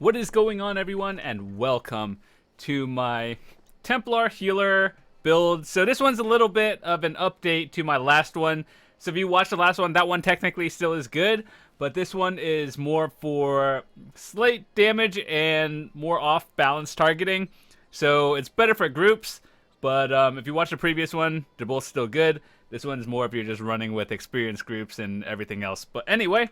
What is going on, everyone, and welcome to my Templar healer build. So this one's a little bit of an update to my last one. So if you watched the last one, that one technically still is good, but this one is more for slight damage and more off-balance targeting. So it's better for groups, but if you watch the previous one, they're both still good. This one's more if you're just running with experienced groups and everything else. But anyway,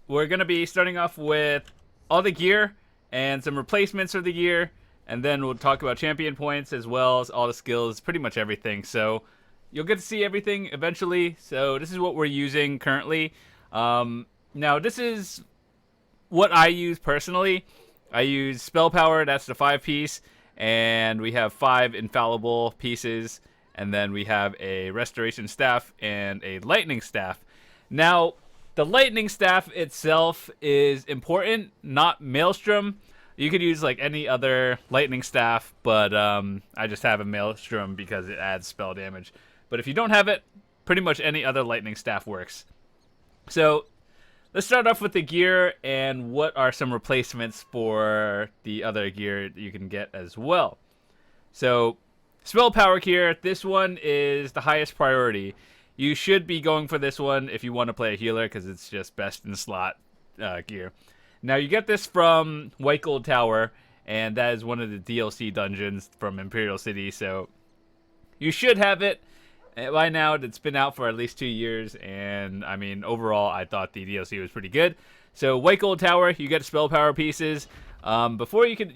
we're going to be starting off with all the gear and some replacements for the gear, and then we'll talk about champion points as well as all the skills, pretty much everything. So you'll get to see everything eventually. So this is what we're using currently. Now this is what I use personally. I use spell power, that's the 5-piece, and we have 5 infallible pieces, and then we have a restoration staff and a lightning staff. Now the lightning staff itself is important, not Maelstrom. You could use like any other lightning staff, but I just have a Maelstrom because it adds spell damage. But if you don't have it, pretty much any other lightning staff works. So let's start off with the gear and what are some replacements for the other gear that you can get as well. So spell power gear, this one is the highest priority. You should be going for this one if you want to play a healer because it's just best in slot gear. Now you get this from White Gold Tower, and that is one of the DLC dungeons from Imperial City, so you should have it. By now, it's been out for at least 2 years, and I mean, overall, I thought the DLC was pretty good. So White Gold Tower, you get spell power pieces. Before you can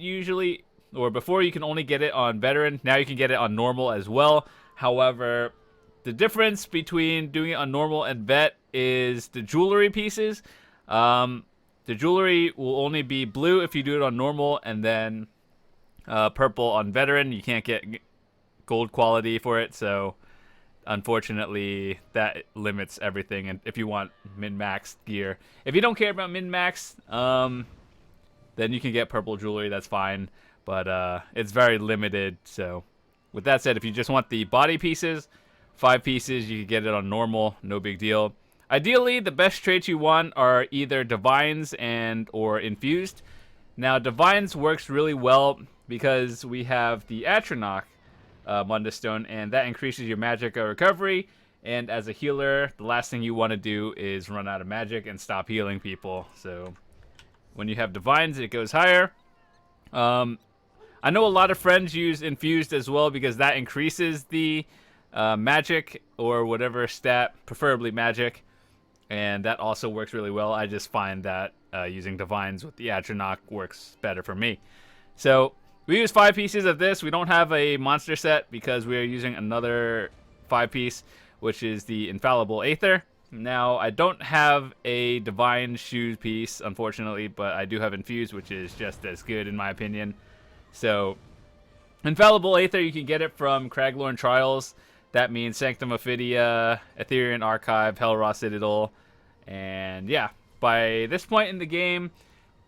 only get it on Veteran, now you can get it on Normal as well. However, the difference between doing it on Normal and Vet is the jewelry pieces. The jewelry will only be blue if you do it on Normal, and then purple on Veteran. You can't get gold quality for it, so unfortunately that limits everything. And if you want min-max gear, if you don't care about min-max, then you can get purple jewelry, that's fine, but it's very limited. So with that said, if you just want the body pieces, 5 pieces, you can get it on Normal, no big deal. Ideally, the best traits you want are either Divines and or Infused. Now, Divines works really well because we have the Atronach Mundus Stone, and that increases your magic recovery. And as a healer, the last thing you want to do is run out of magic and stop healing people. So when you have Divines, it goes higher. I know a lot of friends use Infused as well because that increases the magic or whatever stat, preferably magic, and that also works really well. I just find that using Divines with the Atronach works better for me. So we use 5 pieces of this. We don't have a monster set because we are using another 5-piece, which is the Infallible Aether. Now, I don't have a Divine Shoes piece, unfortunately, but I do have Infused, which is just as good in my opinion. So Infallible Aether, you can get it from Craglorn Trials. That means Sanctum Ophidia, Etherean Archive, Hellraw Citadel, and yeah, by this point in the game,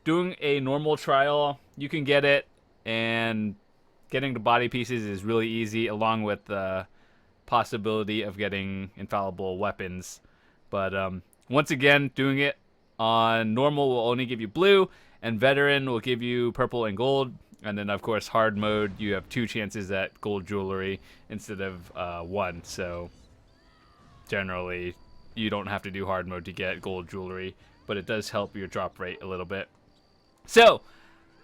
doing a normal trial, you can get it, and getting the body pieces is really easy, along with the possibility of getting infallible weapons. But once again, doing it on normal will only give you blue, and veteran will give you purple and gold. And then, of course, hard mode, you have 2 chances at gold jewelry instead of 1. So generally, you don't have to do hard mode to get gold jewelry, but it does help your drop rate a little bit. So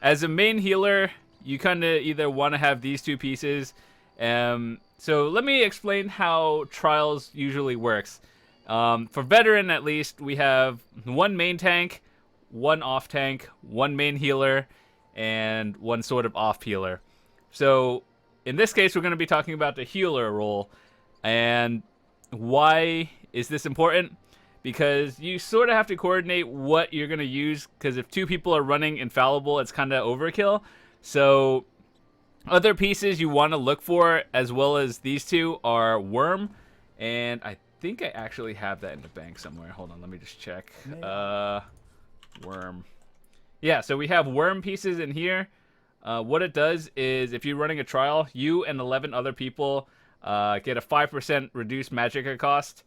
as a main healer, you kind of either want to have these 2 pieces. So let me explain how trials usually works. For veteran, at least, we have 1 main tank, 1 off tank, 1 main healer, and 1 sort of off healer. So in this case, we're going to be talking about the healer role. And why is this important? Because you sort of have to coordinate what you're going to use, because if 2 people are running infallible, it's kind of overkill. So other pieces you want to look for, as well as these 2, are Worm, and I think I actually have that in the bank somewhere. Hold on, let me just check. Worm. Yeah, so we have Worm pieces in here. What it does is, if you're running a trial, you and 11 other people get a 5% reduced magic cost.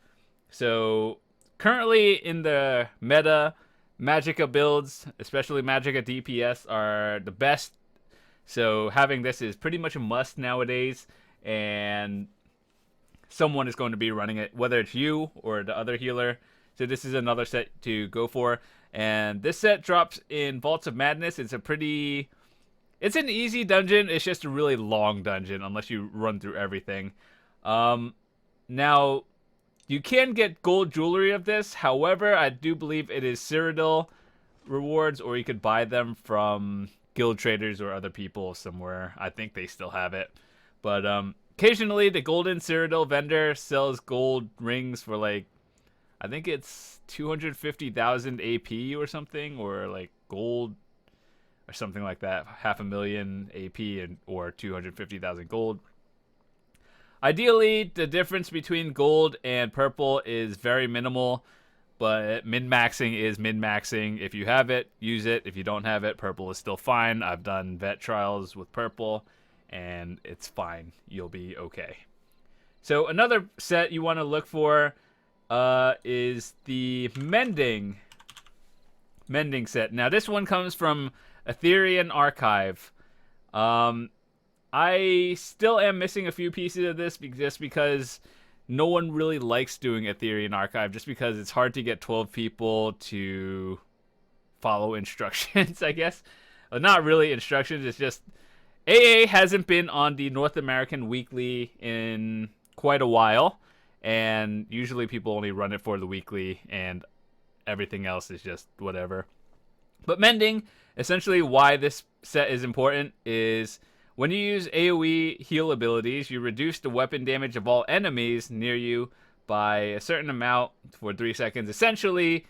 So currently in the meta, Magicka builds, especially Magicka DPS, are the best. So having this is pretty much a must nowadays, and someone is going to be running it, whether it's you or the other healer. So this is another set to go for. And this set drops in Vaults of Madness. It's an easy dungeon. It's just a really long dungeon unless you run through everything. Now, you can get gold jewelry of this. However, I do believe it is Cyrodiil rewards, or you could buy them from guild traders or other people somewhere. I think they still have it. But occasionally, the Golden Cyrodiil vendor sells gold rings for like, I think it's 250,000 AP or something, or like gold or something like that, 500,000 AP or 250,000 gold. Ideally, the difference between gold and purple is very minimal, but min-maxing is min-maxing. If you have it, use it. If you don't have it, purple is still fine. I've done vet trials with purple, and it's fine. You'll be okay. So another set you want to look for is the mending set. Now, this one comes from Etherean Archive. I still am missing a few pieces of this just because no one really likes doing Etherean Archive, just because it's hard to get 12 people to follow instructions, I guess. Well, not really instructions, it's just AA hasn't been on the North American Weekly in quite a while, and usually people only run it for the weekly, and everything else is just whatever. But mending, essentially why this set is important is when you use AoE heal abilities, you reduce the weapon damage of all enemies near you by a certain amount for 3 seconds. Essentially,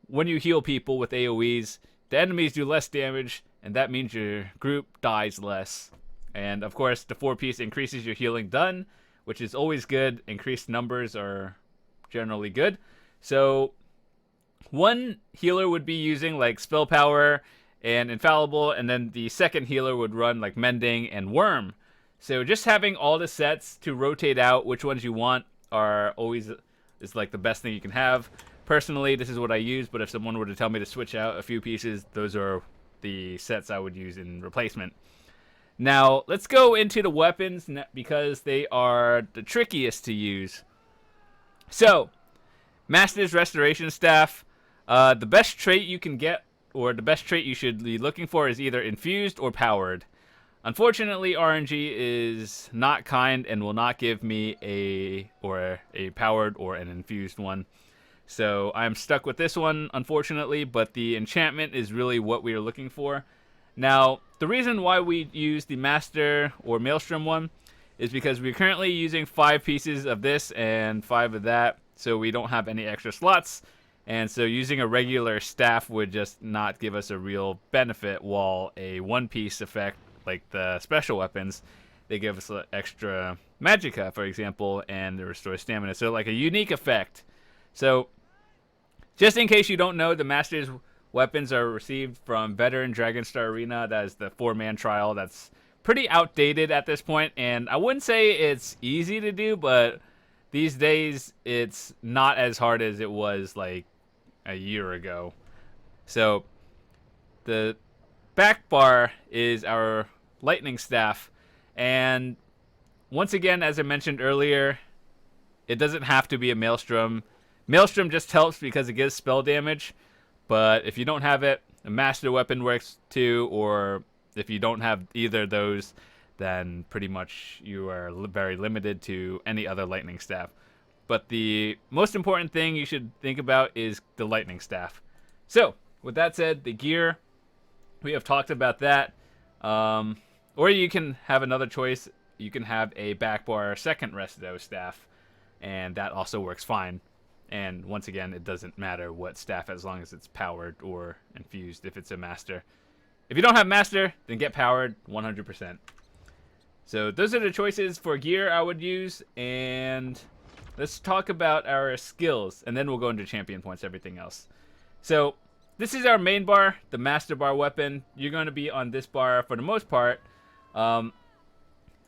when you heal people with AoEs, the enemies do less damage, and that means your group dies less. And of course, the 4-piece increases your healing done, which is always good. Increased numbers are generally good. So one healer would be using like Spell Power and Infallible, and then the second healer would run like Mending and Worm. So just having all the sets to rotate out which ones you want is like the best thing you can have. Personally, this is what I use, but if someone were to tell me to switch out a few pieces, those are the sets I would use in replacement. Now, let's go into the weapons because they are the trickiest to use. So, Master's Restoration Staff. The best trait you can get, or the best trait you should be looking for, is either infused or powered. Unfortunately, RNG is not kind and will not give me a powered or an infused one. So I'm stuck with this one, unfortunately, but the enchantment is really what we are looking for. Now, the reason why we use the Master or Maelstrom one is because we're currently using 5 pieces of this and 5 of that, so we don't have any extra slots. And so using a regular staff would just not give us a real benefit, while a 1-piece effect, like the special weapons, they give us extra magicka, for example, and they restore stamina. So like a unique effect. So just in case you don't know, the Master's weapons are received from Veteran Dragonstar Arena. That is the 4-man trial. That's pretty outdated at this point, and I wouldn't say it's easy to do, but these days it's not as hard as it was like a year ago. So the back bar is our lightning staff, and once again, as I mentioned earlier, it doesn't have to be a Maelstrom. Maelstrom just helps because it gives spell damage, but if you don't have it, a master weapon works too, or if you don't have either of those, then pretty much you are very limited to any other lightning staff. But the most important thing you should think about is the lightning staff. So, with that said, the gear, we have talked about that. Or you can have another choice. You can have a back bar second resto staff, and that also works fine. And once again, it doesn't matter what staff as long as it's powered or infused if it's a master. If you don't have master, then get powered 100%. So those are the choices for gear I would use, and let's talk about our skills, and then we'll go into champion points, everything else. So this is our main bar, the master bar weapon. You're going to be on this bar for the most part. So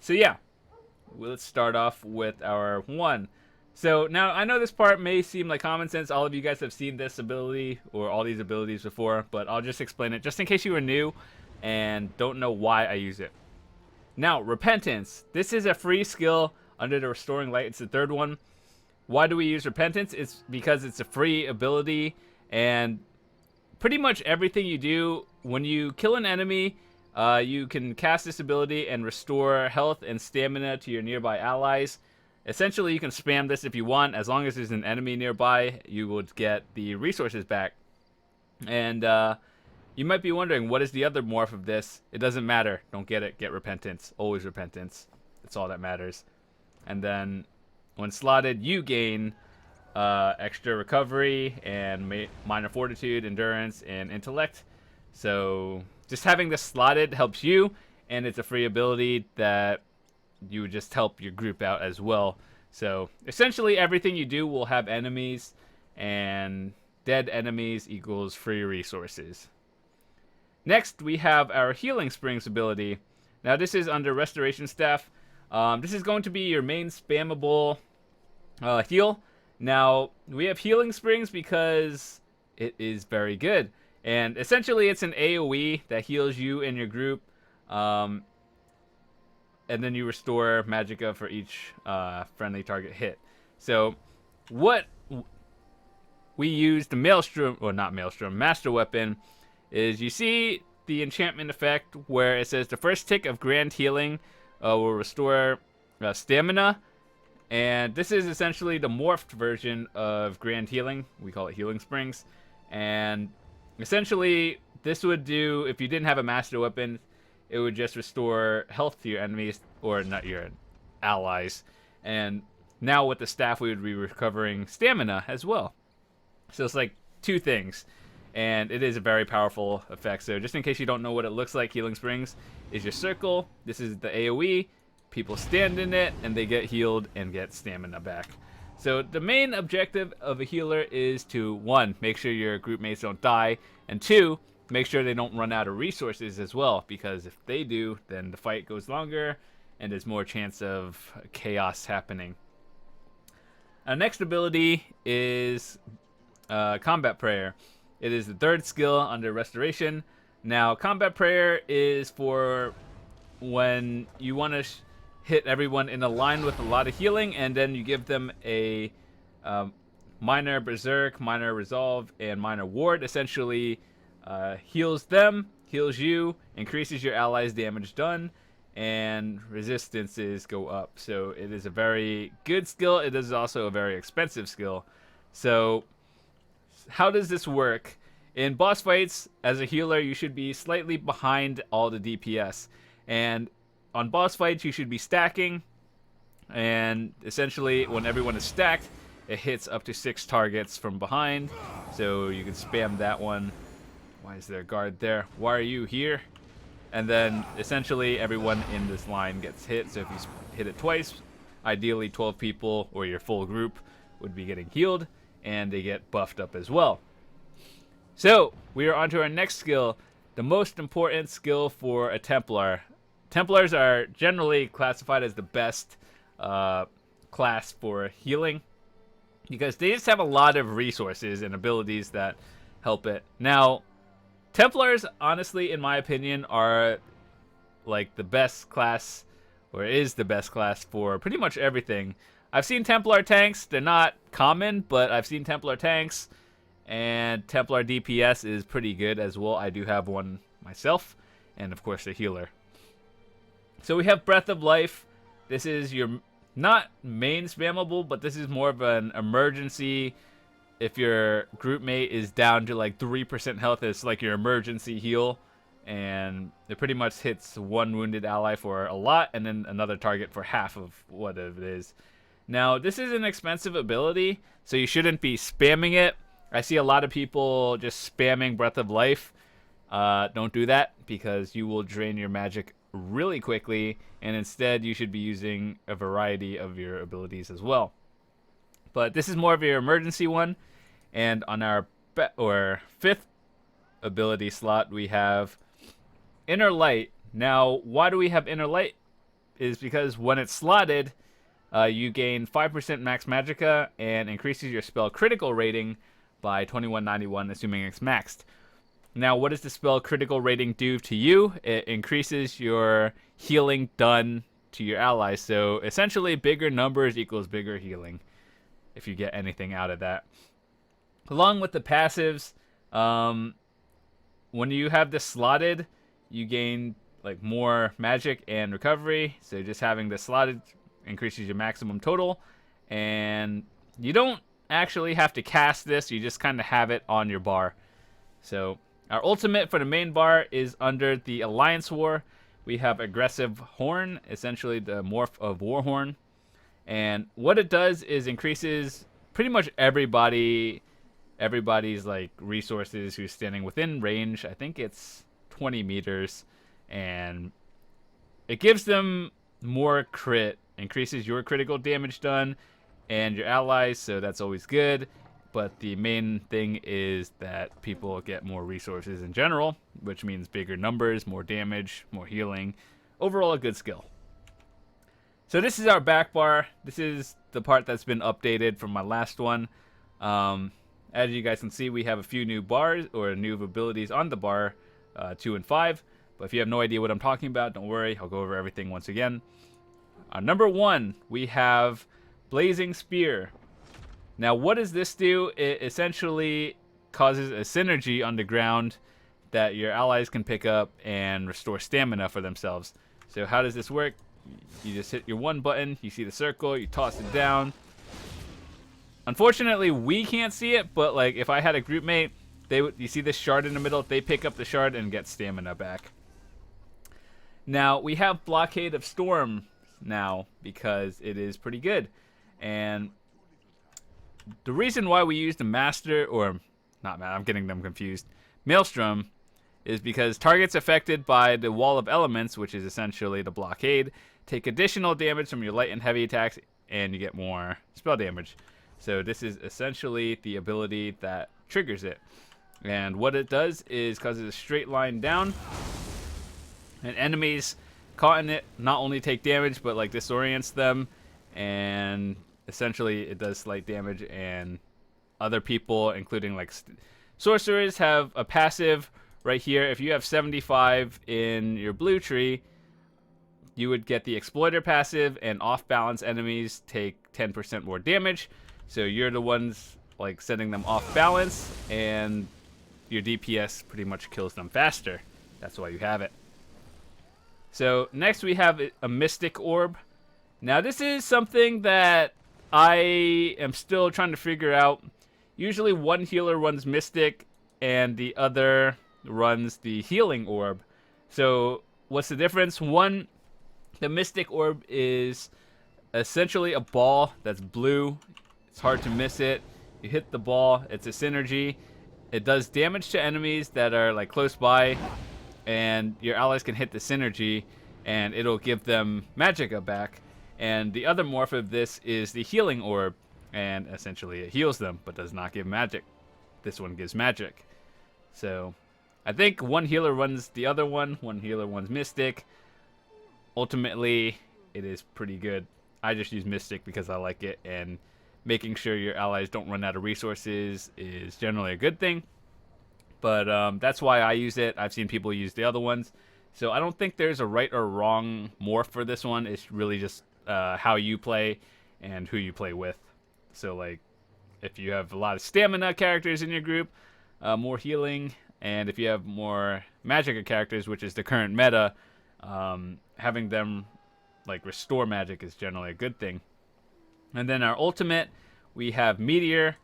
yeah, let's start off with our 1. So now I know this part may seem like common sense. All of you guys have seen this ability or all these abilities before, but I'll just explain it just in case you were new and don't know why I use it. Now, Repentance. This is a free skill under the Restoring Light. It's the third one. Why do we use Repentance? It's because it's a free ability, and pretty much everything you do, when you kill an enemy, you can cast this ability and restore health and stamina to your nearby allies. Essentially, you can spam this if you want. As long as there's an enemy nearby, you would get the resources back. And you might be wondering, what is the other morph of this? It doesn't matter. Don't get it. Get Repentance. Always Repentance. That's all that matters. And then, when slotted, you gain extra recovery and minor fortitude, endurance, and intellect. So just having this slotted helps you, and it's a free ability that you would just help your group out as well. So essentially everything you do will have enemies, and dead enemies equals free resources. Next, we have our Healing Springs ability. Now this is under Restoration Staff. This is going to be your main spammable heal. Now, we have Healing Springs because it is very good. And essentially, it's an AoE that heals you and your group. And then you restore magicka for each friendly target hit. So, what we use the Maelstrom, or not Maelstrom, Master Weapon, is you see the enchantment effect where it says the first tick of Grand Healing will restore stamina. And this is essentially the morphed version of Grand Healing. We call it Healing Springs. And essentially, this would do, if you didn't have a Master Weapon, it would just restore health to your enemies, or not your allies. And now with the staff, we would be recovering stamina as well. So it's like two things. And it is a very powerful effect. So just in case you don't know what it looks like, Healing Springs is your circle. This is the AoE. People stand in it, and they get healed and get stamina back. So the main objective of a healer is to, 1, make sure your group mates don't die, and 2, make sure they don't run out of resources as well, because if they do, then the fight goes longer, and there's more chance of chaos happening. Our next ability is Combat Prayer. It is the third skill under Restoration. Now, Combat Prayer is for when you want to hit everyone in a line with a lot of healing, and then you give them a minor Berserk, minor Resolve, and minor Ward. Essentially heals them, heals you, increases your allies' damage done, and resistances go up. So it is a very good skill. It is also a very expensive skill. So how does this work? In boss fights, as a healer, you should be slightly behind all the DPS. And on boss fights, you should be stacking, and essentially when everyone is stacked, it hits up to 6 targets from behind, so you can spam that one. Why is there a guard there? Why are you here? And then essentially everyone in this line gets hit, so if you hit it twice, ideally 12 people or your full group would be getting healed, and they get buffed up as well. So we are on to our next skill, the most important skill for a Templar. Templars are generally classified as the best class for healing because they just have a lot of resources and abilities that help it. Now, Templars, honestly, in my opinion, are like the best class, or is the best class for pretty much everything. I've seen Templar tanks. They're not common, but I've seen Templar tanks, and Templar DPS is pretty good as well. I do have one myself, and of course the healer. So we have Breath of Life. This is your not main spammable, but this is more of an emergency. If your group mate is down to like 3% health, it's like your emergency heal. And it pretty much hits one wounded ally for a lot, and then another target for half of what it is. Now, this is an expensive ability, so you shouldn't be spamming it. I see a lot of people just spamming Breath of Life. Don't do that, because you will drain your magic really quickly, and instead you should be using a variety of your abilities as well. But this is more of your emergency one, and on our fifth ability slot we have Inner Light. Now, why do we have Inner Light? Is because when it's slotted, You gain 5% max magicka and increases your spell critical rating by 2191, assuming it's maxed. Now, what does the spell critical rating do to you? It increases your healing done to your allies. So essentially, bigger numbers equals bigger healing, if you get anything out of that. Along with the passives, when you have this slotted, you gain like more magic and recovery. So just having this slotted increases your maximum total, and you don't actually have to cast this. You just kind of have it on your bar. So our ultimate for the main bar is under the Alliance War. We have Aggressive Horn, essentially the morph of Warhorn. And what it does is increases pretty much everybody's like resources who's standing within range. I think it's 20 meters. And it gives them more crit, increases your critical damage done and your allies, so that's always good. But the main thing is that people get more resources in general, which means bigger numbers, more damage, more healing. Overall, a good skill. So this is our back bar. This is the part that's been updated from my last one. As you guys can see, we have a few new bars or new abilities on the bar, 2 and 5. But if you have no idea what I'm talking about, don't worry. I'll go over everything once again. Number 1, we have Blazing Spear. Now, what does this do? It essentially causes a synergy on the ground that your allies can pick up and restore stamina for themselves. So how does this work? You just hit your one button, you see the circle, you toss it down. Unfortunately, we can't see it, but like if I had a group mate, you see this shard in the middle, they pick up the shard and get stamina back. Now, we have Blockade of Storm now because it is pretty good. And the reason why we use the Master, or not, I'm getting them confused, Maelstrom, is because targets affected by the Wall of Elements, which is essentially the blockade, take additional damage from your light and heavy attacks, and you get more spell damage. So this is essentially the ability that triggers it. And what it does is causes a straight line down, and enemies caught in it not only take damage, but like disorients them, and essentially it does slight damage. And other people, including like sorcerers, have a passive right here. If you have 75 in your blue tree, you would get the Exploiter passive, and off-balance enemies take 10% more damage. So you're the ones like setting them off balance, and your DPS pretty much kills them faster. That's why you have it. So next we have a Mystic Orb. Now this is something that I am still trying to figure out. Usually one healer runs Mystic and the other runs the Healing Orb. So what's the difference? One, the Mystic Orb is essentially a ball that's blue. It's hard to miss it. You hit the ball, it's a synergy. It does damage to enemies that are like close by, and your allies can hit the synergy and it'll give them magicka back. And the other morph of this is the Healing Orb, and essentially it heals them but does not give magic. This one gives magic. So I think one healer runs the other one healer runs Mystic. Ultimately it is pretty good. I just use Mystic because I like it, and making sure your allies don't run out of resources is generally a good thing. But that's why I use it. I've seen people use the other ones. So I don't think there's a right or wrong morph for this one. It's really just how you play and who you play with. So like if you have a lot of stamina characters in your group, more healing. And if you have more magicka characters, which is the current meta, having them like restore magic is generally a good thing. And then our ultimate, we have Meteor.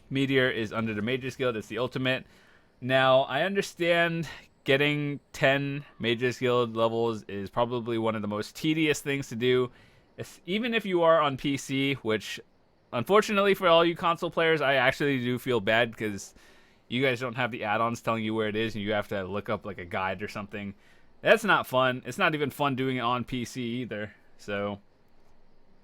Meteor is under the Mage's Guild. It's the ultimate. Now, I understand getting 10 Mage's Guild levels is probably one of the most tedious things to do, even if you are on PC, which, unfortunately for all you console players, I actually do feel bad because you guys don't have the add-ons telling you where it is, and you have to look up like a guide or something. That's not fun. It's not even fun doing it on PC either. So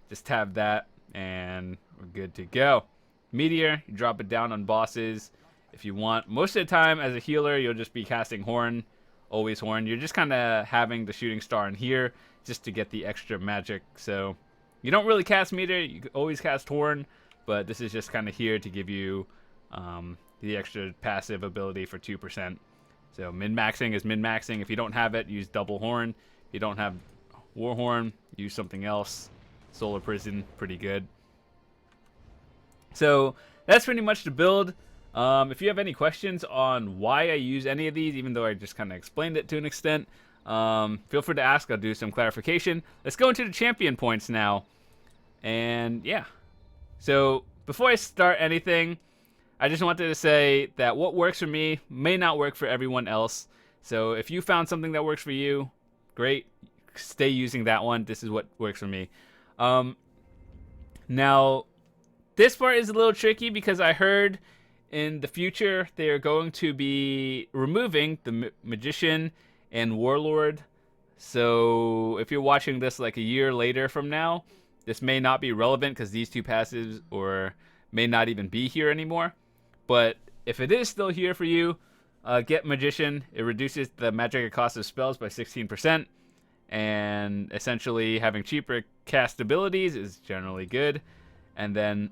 just have that, and we're good to go. Meteor, you drop it down on bosses if you want. Most of the time, as a healer, you'll just be casting Horn, always Horn. You're just kind of having the Shooting Star in here just to get the extra magic. So You don't really cast meter, you can always cast horn, but this is just kind of here to give you the extra passive ability for 2%. So min-maxing is min-maxing. If you don't have it, use double horn. If you don't have war horn, use something else. Solar prison, pretty good. So that's pretty much the build. If you have any questions on why I use any of these, even though I just kind of explained it to an extent, feel free to ask. I'll do some clarification. Let's go into the champion points now. And yeah. So before I start anything, I just wanted to say that what works for me may not work for everyone else. So if you found something that works for you, great. Stay using that one. This is what works for me. Now, this part is a little tricky because I heard in the future they're going to be removing the Magician and Warlord. So if you're watching this like a year later from now, this may not be relevant because these two passives may not even be here anymore. But if it is still here for you, get Magician. It reduces the magic cost of spells by 16%. And essentially having cheaper cast abilities is generally good. And then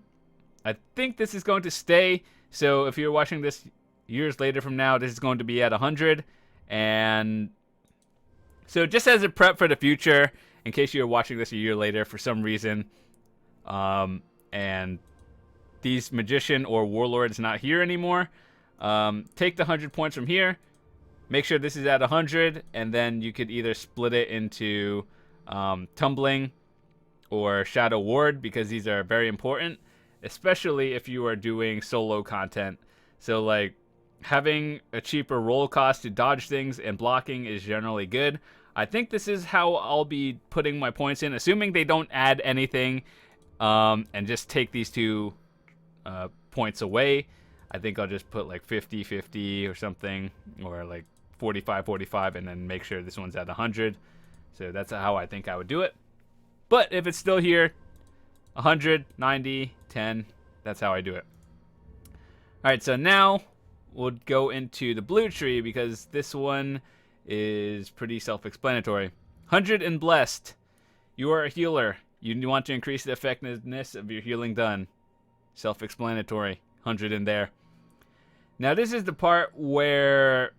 I think this is going to stay. So if you're watching this years later from now, this is going to be at 100. And so just as a prep for the future, in case you're watching this a year later for some reason, and these Magician or Warlord is not here anymore, take the 100 points from here, make sure this is at 100, and then you could either split it into Tumbling or Shadow Ward, because these are very important, especially if you are doing solo content. So like having a cheaper roll cost to dodge things and blocking is generally good. I think this is how I'll be putting my points in, assuming they don't add anything and just take these two points away. I think I'll just put like 50-50 or something, or like 45-45, and then make sure this one's at 100. So that's how I think I would do it. But if it's still here, 100, 90, 10, that's how I do it. All right, so now we'll go into the blue tree because this one is pretty self-explanatory. 100 and Blessed. You are a healer. You want to increase the effectiveness of your healing done. Self-explanatory. 100 in there. Now this is the part where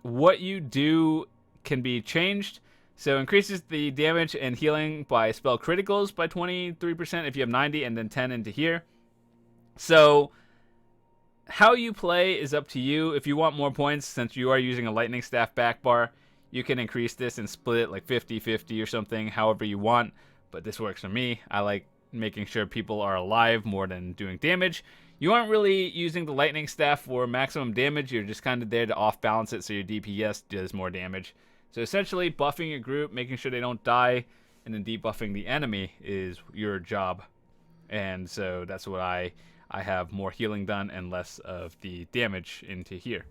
what you do can be changed. So increases the damage and healing by spell criticals by 23% if you have 90, and then 10 into here. So how you play is up to you. If you want more points, since you are using a lightning staff back bar, you can increase this and split it like 50-50 or something, however you want. But this works for me. I like making sure people are alive more than doing damage. You aren't really using the lightning staff for maximum damage. You're just kind of there to off balance it so your DPS does more damage. So essentially buffing your group, making sure they don't die, and then debuffing the enemy is your job. And so that's what I have more healing done and less of the damage into here.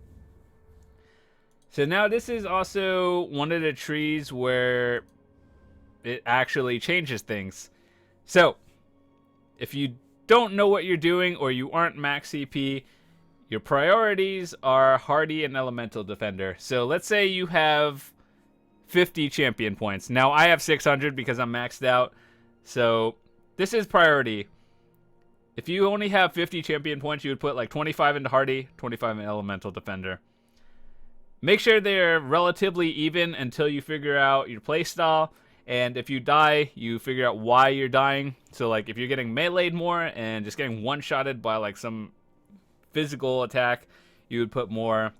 So now this is also one of the trees where it actually changes things. So if you don't know what you're doing or you aren't max CP, your priorities are Hardy and Elemental Defender. So let's say you have 50 champion points. Now I have 600 because I'm maxed out. So this is priority. If you only have 50 champion points, you would put like 25 into Hardy, 25 in Elemental Defender. Make sure they're relatively even until you figure out your playstyle. And if you die, you figure out why you're dying. So like if you're getting meleeed more and just getting one-shotted by like some physical attack, you would put more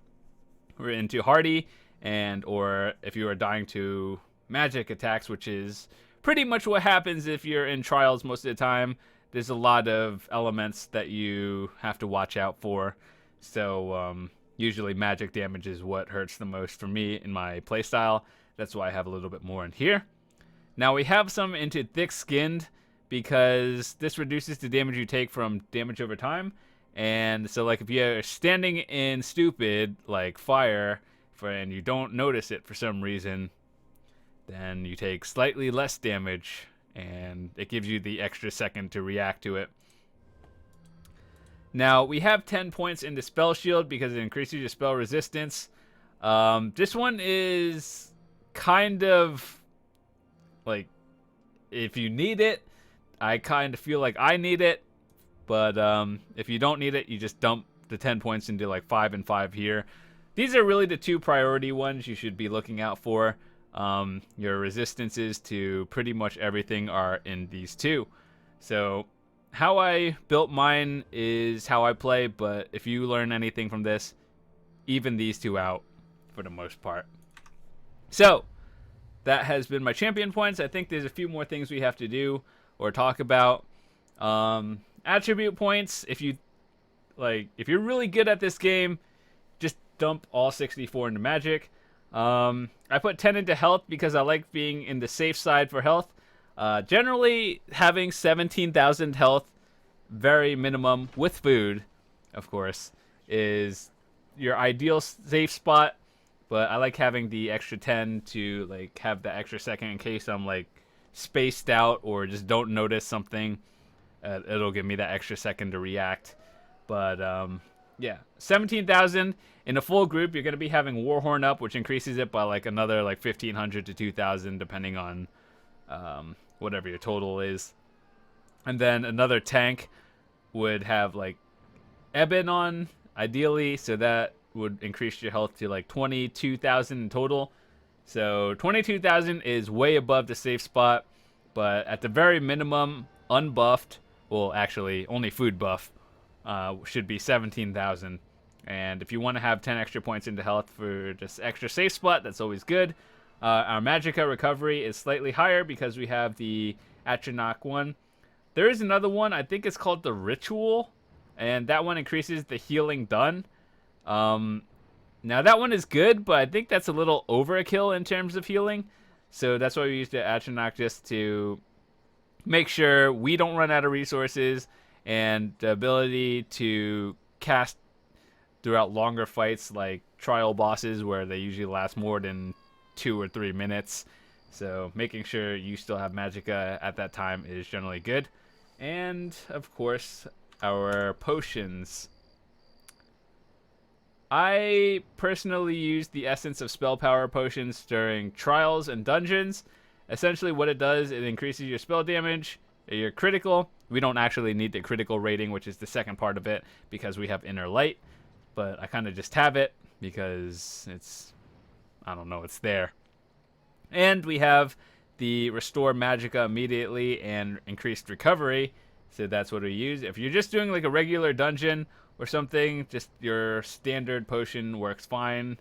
into Hardy. And or if you are dying to magic attacks, which is pretty much what happens if you're in trials most of the time. There's a lot of elements that you have to watch out for. So usually magic damage is what hurts the most for me in my playstyle. That's why I have a little bit more in here. Now we have some into Thick-Skinned because this reduces the damage you take from damage over time. And so like if you're standing in stupid, like fire, and you don't notice it for some reason, then you take slightly less damage, and it gives you the extra second to react to it. Now, we have 10 points into Spell Shield because it increases your spell resistance. This one is kind of like, if you need it, I kind of feel like I need it, but if you don't need it, you just dump the 10 points into like 5 and 5 here. These are really the two priority ones you should be looking out for. Your resistances to pretty much everything are in these two. So how I built mine is how I play, but if you learn anything from this, even these two out for the most part. So that has been my champion points. I think there's a few more things we have to do or talk about. Attribute points, if you're really good at this game, just dump all 64 into magic. I put 10 into health because I like being in the safe side for health. Generally, having 17,000 health, very minimum, with food, of course, is your ideal safe spot. But I like having the extra 10 to like have the extra second in case I'm like spaced out or just don't notice something. It'll give me that extra second to react. But yeah, 17,000 in a full group. You're gonna be having Warhorn up, which increases it by like another like 1,500 to 2,000, depending on whatever your total is. And then another tank would have like Eben on, ideally, so that would increase your health to like 22,000 in total. So 22,000 is way above the safe spot, but at the very minimum, unbuffed, well, actually only food buff, should be 17,000. And if you want to have 10 extra points into health for this extra safe spot, that's always good. Our Magicka recovery is slightly higher because we have the Atronach one. There is another one, I think it's called the Ritual, and that one increases the healing done. Now that one is good, but I think that's a little overkill in terms of healing. So that's why we use the Atronach, just to make sure we don't run out of resources, and the ability to cast throughout longer fights like trial bosses where they usually last more than 2 or 3 minutes. So making sure you still have Magicka at that time is generally good. And of course, our potions. I personally use the Essence of Spell Power potions during trials and dungeons. Essentially what it does, it increases your spell damage, your critical. We don't actually need the critical rating, which is the second part of it, because we have Inner Light. But I kind of just have it because it's, I don't know, it's there. And we have the Restore Magicka immediately and increased recovery. So that's what we use. If you're just doing like a regular dungeon or something, just your standard potion works fine,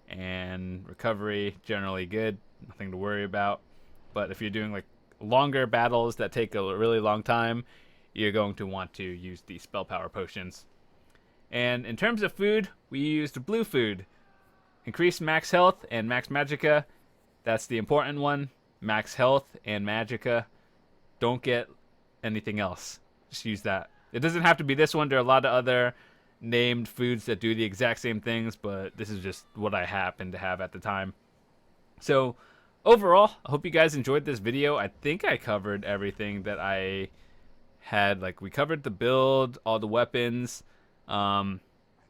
and recovery generally good, nothing to worry about. But if you're doing like longer battles that take a really long time, you're going to want to use the spell power potions. And in terms of food, we used blue food. Increase max health and max magicka. That's the important one. Max health and magicka. Don't get anything else. Just use that. It doesn't have to be this one. There are a lot of other named foods that do the exact same things, but this is just what I happen to have at the time. So overall, I hope you guys enjoyed this video. I think I covered everything that I had. Like, we covered the build, all the weapons.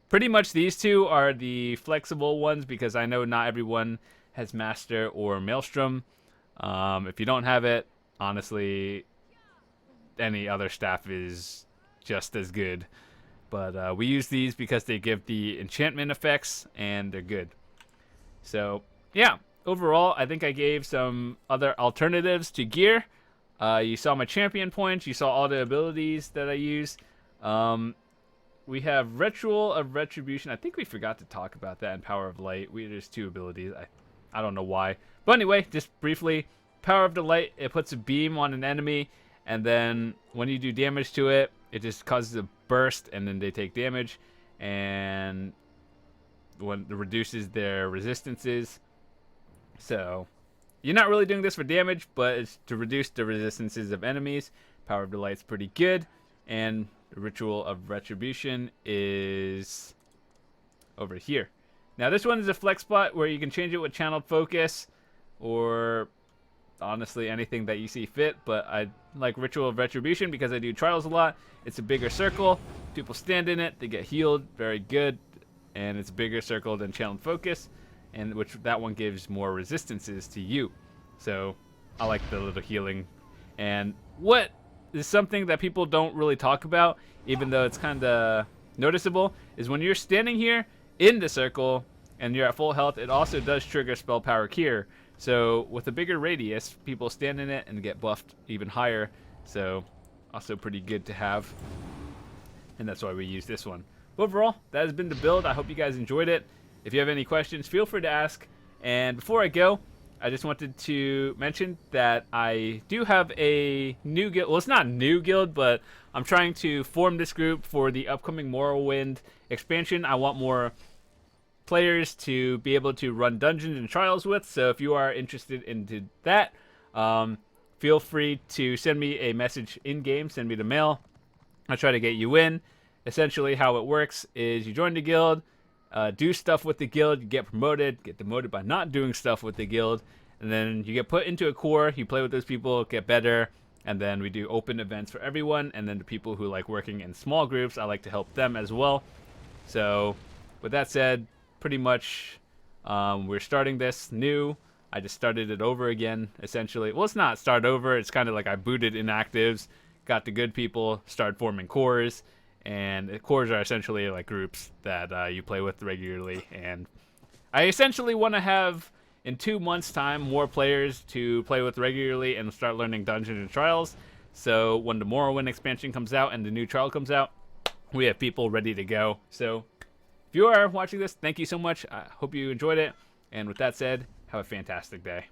Pretty much these two are the flexible ones because I know not everyone has Master or Maelstrom. If you don't have it, honestly, any other staff is just as good. But we use these because they give the enchantment effects, and they're good. So, yeah. Overall, I think I gave some other alternatives to gear. You saw my champion points. You saw all the abilities that I use. We have Ritual of Retribution. I think we forgot to talk about that in Power of Light. There's 2 abilities. I don't know why. But anyway, just briefly, Power of the Light, it puts a beam on an enemy, and then when you do damage to it, it just causes a burst, and then they take damage, and when it reduces their resistances. So you're not really doing this for damage, but it's to reduce the resistances of enemies. Power of the Light's pretty good, and the Ritual of Retribution is over here. Now this one is a flex spot where you can change it with channeled focus, or honestly anything that you see fit, but I like Ritual of Retribution because I do trials a lot. It's a bigger circle, people stand in it, they get healed, very good, and it's a bigger circle than channeled focus, and which that one gives more resistances to you. So I like the little healing. And what is something that people don't really talk about, even though it's kind of noticeable, is when you're standing here in the circle and you're at full health, it also does trigger spell power cure. So with a bigger radius, people stand in it and get buffed even higher. So also pretty good to have. And that's why we use this one. But overall, that has been the build. I hope you guys enjoyed it. If you have any questions, feel free to ask. And before I go, I just wanted to mention that I do have a new guild. Well, it's not a new guild, but I'm trying to form this group for the upcoming Morrowind expansion. I want more players to be able to run dungeons and trials with. So if you are interested into that, feel free to send me a message in game. Send me the mail. I'll try to get you in. Essentially, how it works is you join the guild, do stuff with the guild, you get demoted by not doing stuff with the guild, and then you get put into a core, you play with those people, get better, and then we do open events for everyone, and then the people who like working in small groups, I like to help them as well. So, with that said, pretty much we're starting this new. I just started it over again, essentially. Well, it's not start over, it's kind of like I booted inactives, got the good people, started forming cores, and cores are essentially like groups that you play with regularly. And I essentially want to have, in 2 months' time, more players to play with regularly and start learning dungeons and trials. So when the Morrowind expansion comes out and the new trial comes out, we have people ready to go. So if you are watching this, thank you so much. I hope you enjoyed it. And with that said, have a fantastic day.